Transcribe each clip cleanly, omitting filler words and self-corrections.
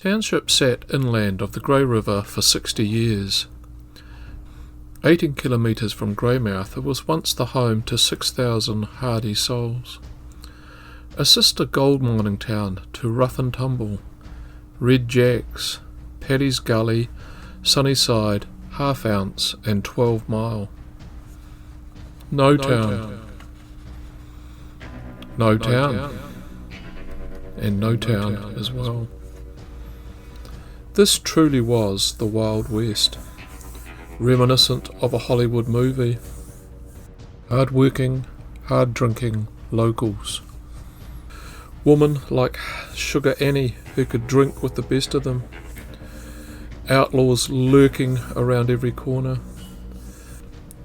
township sat inland of the Grey River for 60 years. 18 kilometres from Greymouth, it was once the home to 6,000 hardy souls. A sister gold mining town to Rough and Tumble, Red Jacks, Paddy's Gully, Sunnyside, Half Ounce and 12 Mile. Notown. And Notown as well. This truly was the Wild West, reminiscent of a Hollywood movie. Hard-working, hard-drinking locals. Women like Sugar Annie who could drink with the best of them. Outlaws lurking around every corner.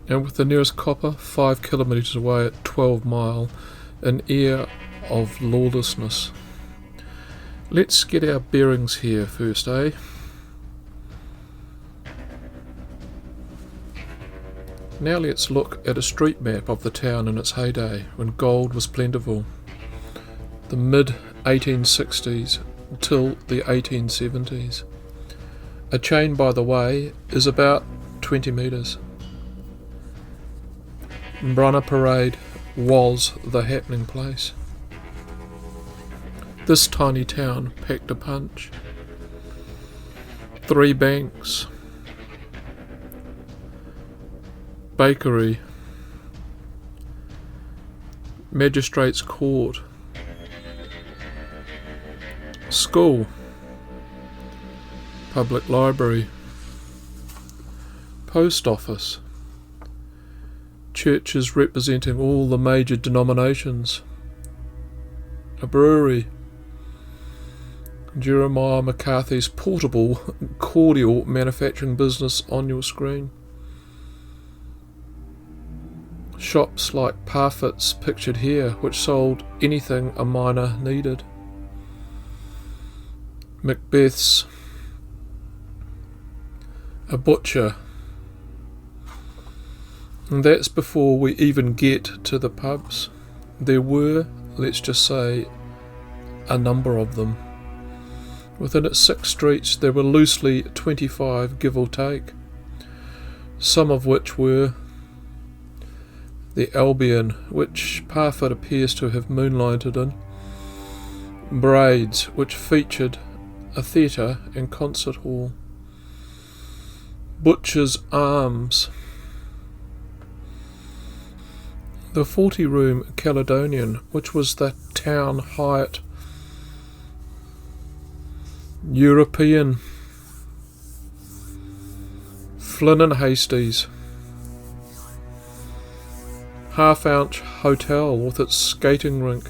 And with the nearest copper 5 kilometres away at 12 Mile, an air of lawlessness. Let's get our bearings here first, eh? Now let's look at a street map of the town in its heyday, when gold was plentiful. The mid-1860s till the 1870s. A chain, by the way, is about 20 metres. Brunner Parade was the happening place. This tiny town packed a punch. 3 banks, bakery, magistrates' court, school, public library, post office, churches representing all the major denominations, a brewery, Jeremiah McCarthy's portable cordial manufacturing business on your screen. Shops like Parfit's pictured here, which sold anything a miner needed. Macbeth's, a butcher. And that's before we even get to the pubs. There were, let's just say, a number of them. Within its 6 streets there were loosely 25, give or take, some of which were the Albion, which Parfit appears to have moonlighted in, Braids, which featured a theatre and concert hall, Butcher's Arms, the 40-room Caledonian, which was the town Hyatt, European, Flynn and Hastie's, Half Ounce Hotel with its skating rink,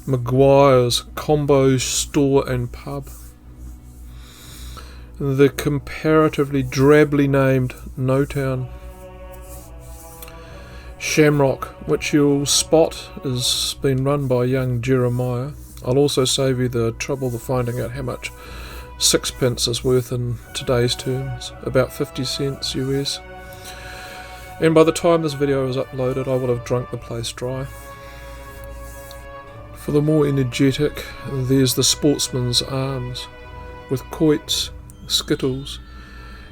Maguire's Combo Store and Pub, the comparatively drably named Notown, Shamrock, which you'll spot has been run by young Jeremiah. I'll also save you the trouble of finding out how much 6p is worth in today's terms, about 50 cents US. And by the time this video is uploaded, I will have drunk the place dry. For the more energetic, there's the Sportsman's Arms, with quoits, skittles,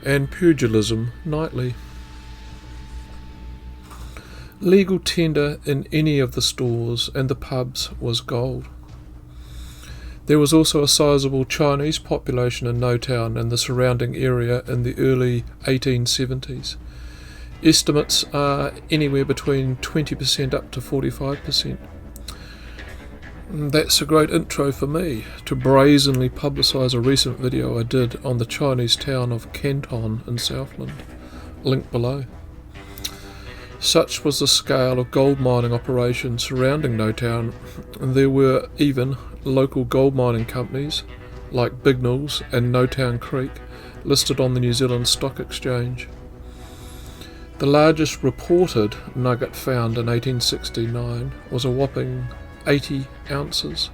and pugilism nightly. Legal tender in any of the stores and the pubs was gold. There was also a sizable Chinese population in Notown and the surrounding area in the early 1870s. Estimates are anywhere between 20% up to 45%. That's a great intro for me to brazenly publicise a recent video I did on the Chinese town of Canton in Southland. Link below. Such was the scale of gold mining operations surrounding Notown, and there were even local gold mining companies like Bignell's and Notown Creek listed on the New Zealand Stock Exchange. The largest reported nugget found in 1869 was a whopping 80 ounces.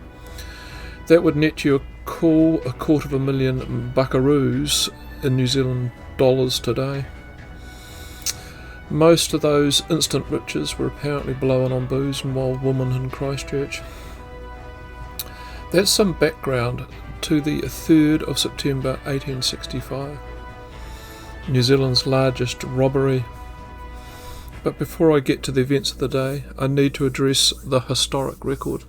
That would net you a cool 250,000 buckaroos in New Zealand dollars today. Most of those instant riches were apparently blowing on booze and wild women in Christchurch. That's some background to the 3rd of September 1865, New Zealand's largest robbery. But before I get to the events of the day, I need to address the historic record.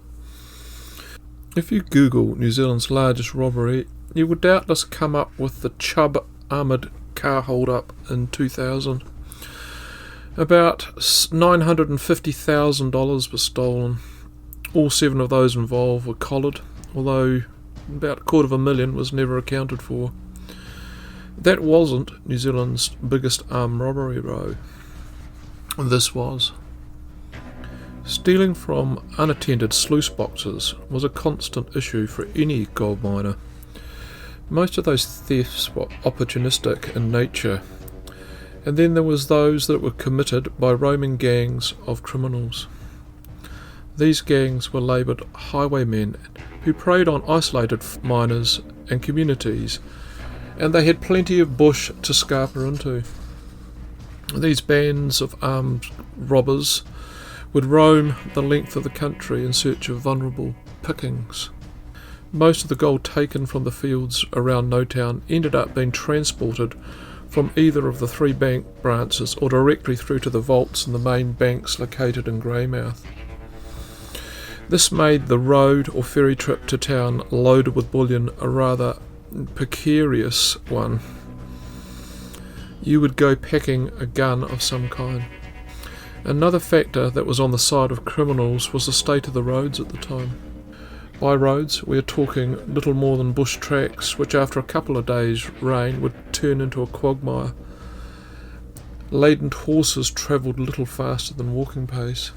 If you Google New Zealand's largest robbery, you will doubtless come up with the Chubb armoured car hold-up in 2000. About $950,000 was stolen. All 7 of those involved were collared, although about $250,000 was never accounted for. That wasn't New Zealand's biggest armed robbery row. This was. Stealing from unattended sluice boxes was a constant issue for any gold miner. Most of those thefts were opportunistic in nature, and then there was those that were committed by roaming gangs of criminals. These gangs were labelled highwaymen, who preyed on isolated miners and communities, and they had plenty of bush to scarper into. These bands of armed robbers would roam the length of the country in search of vulnerable pickings. Most of the gold taken from the fields around Notown ended up being transported from either of the 3 bank branches or directly through to the vaults in the main banks located in Greymouth. This made the road or ferry trip to town loaded with bullion a rather precarious one. You would go packing a gun of some kind. Another factor that was on the side of criminals was the state of the roads at the time. By roads, we are talking little more than bush tracks, which after a couple of days' rain would turn into a quagmire. Laden horses travelled little faster than walking pace.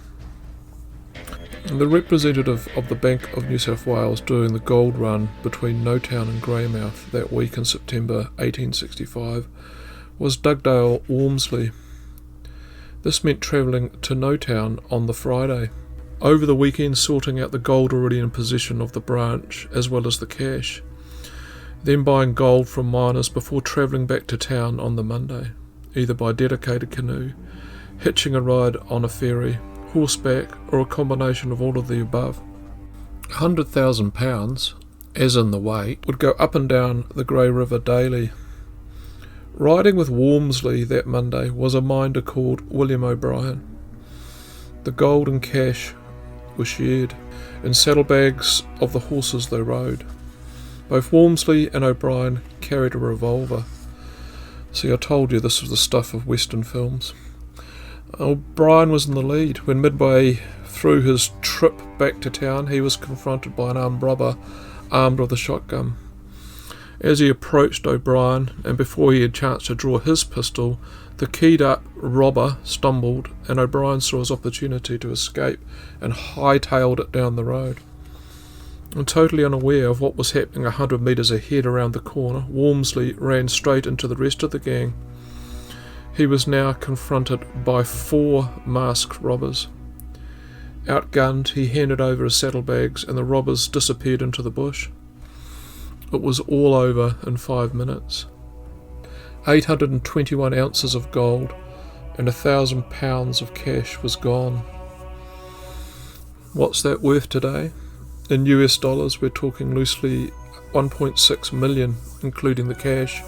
The representative of the Bank of New South Wales during the gold run between Notown and Greymouth that week in September 1865 was Dugdale Walmsley. This meant travelling to Notown on the Friday, over the weekend sorting out the gold already in possession of the branch as well as the cash, then buying gold from miners before travelling back to town on the Monday, either by dedicated canoe, hitching a ride on a ferry, horseback, or a combination of all of the above. £100,000, as in the weight, would go up and down the Grey River daily. Riding with Walmsley that Monday was a minder called William O'Brien. The gold and cash were shared in saddlebags of the horses they rode. Both Walmsley and O'Brien carried a revolver. See, I told you this was the stuff of Western films. O'Brien was in the lead when midway through his trip back to town he was confronted by an armed robber armed with a shotgun. As he approached O'Brien, and before he had chance to draw his pistol, the keyed-up robber stumbled, and O'Brien saw his opportunity to escape and hightailed it down the road. And totally unaware of what was happening 100 metres ahead around the corner, Walmsley ran straight into the rest of the gang. He was now confronted by 4 masked robbers. Outgunned, he handed over his saddlebags, and the robbers disappeared into the bush. It was all over in 5 minutes. 821 ounces of gold and 1,000 pounds of cash was gone. What's that worth today? In US dollars, we're talking loosely 1.6 million, including the cash.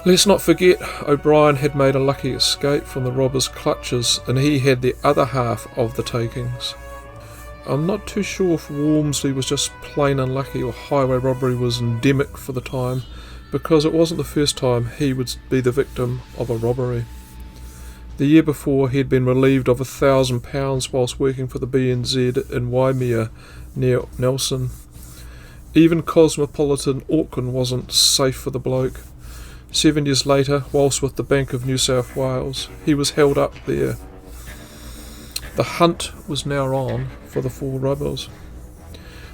Let's not forget, O'Brien had made a lucky escape from the robbers' clutches, and he had the other half of the takings. I'm not too sure if Walmsley was just plain unlucky or highway robbery was endemic for the time, because it wasn't the first time he would be the victim of a robbery. The year before, he had been relieved of £1,000 whilst working for the BNZ in Waimea near Nelson. Even cosmopolitan Auckland wasn't safe for the bloke. 7 years later, whilst with the Bank of New South Wales, he was held up there. The hunt was now on for the 4 robbers.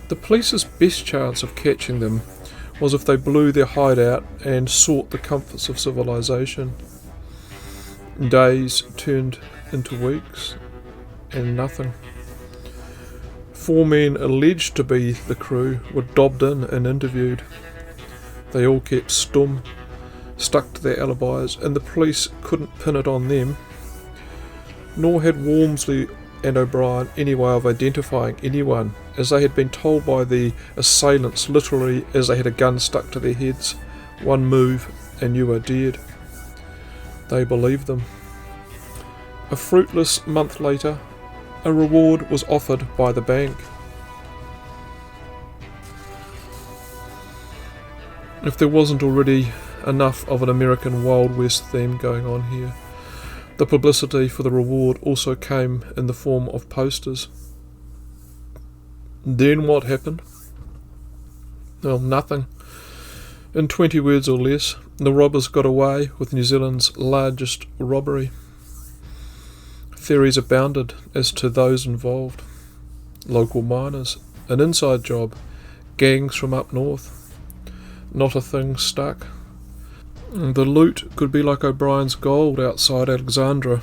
The police's best chance of catching them was if they blew their hideout and sought the comforts of civilization. Days turned into weeks, and nothing. 4 men alleged to be the crew were dobbed in and interviewed. They all kept stum, stuck to their alibis, and the police couldn't pin it on them. Nor had Walmsley and O'Brien any way of identifying anyone, as they had been told by the assailants literally as they had a gun stuck to their heads, "One move and you are dead." They believed them. A fruitless month later, a reward was offered by the bank. If there wasn't already enough of an American Wild West theme going on here, the publicity for the reward also came in the form of posters. Then what happened? Well, nothing. In 20 words or less, the robbers got away with New Zealand's largest robbery. Theories abounded as to those involved. Local miners, an inside job, gangs from up north. Not a thing stuck. The loot could be like O'Brien's gold outside Alexandra,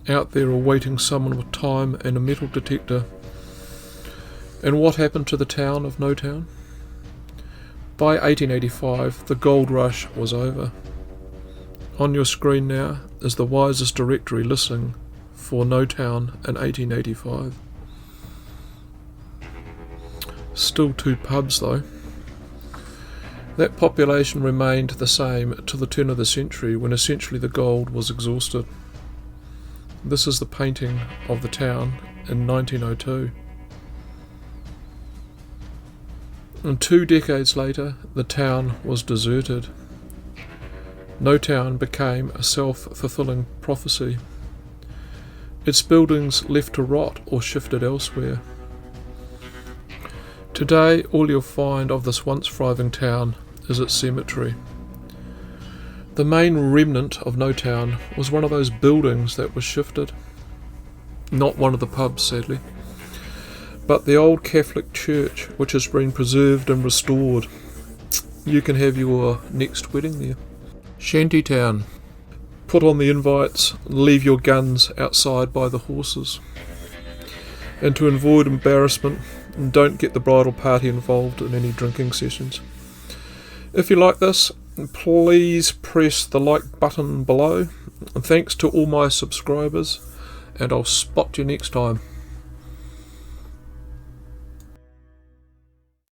out there awaiting someone with time and a metal detector. And what happened to the town of Notown? By 1885, the gold rush was over. On your screen now is the wisest directory listing for Notown in 1885. Still 2 pubs though. That population remained the same till the turn of the century, when essentially the gold was exhausted. This is the painting of the town in 1902. And 2 decades later, the town was deserted. Notown became a self-fulfilling prophecy. Its buildings left to rot or shifted elsewhere. Today, all you'll find of this once thriving town is its cemetery. The main remnant of Notown was one of those buildings that was shifted. Not one of the pubs, sadly, but the old Catholic church, which has been preserved and restored. You can have your next wedding there. Shantytown. Put on the invites, leave your guns outside by the horses. And to avoid embarrassment, don't get the bridal party involved in any drinking sessions. If you like this, please press the like button below. And thanks to all my subscribers, and I'll spot you next time.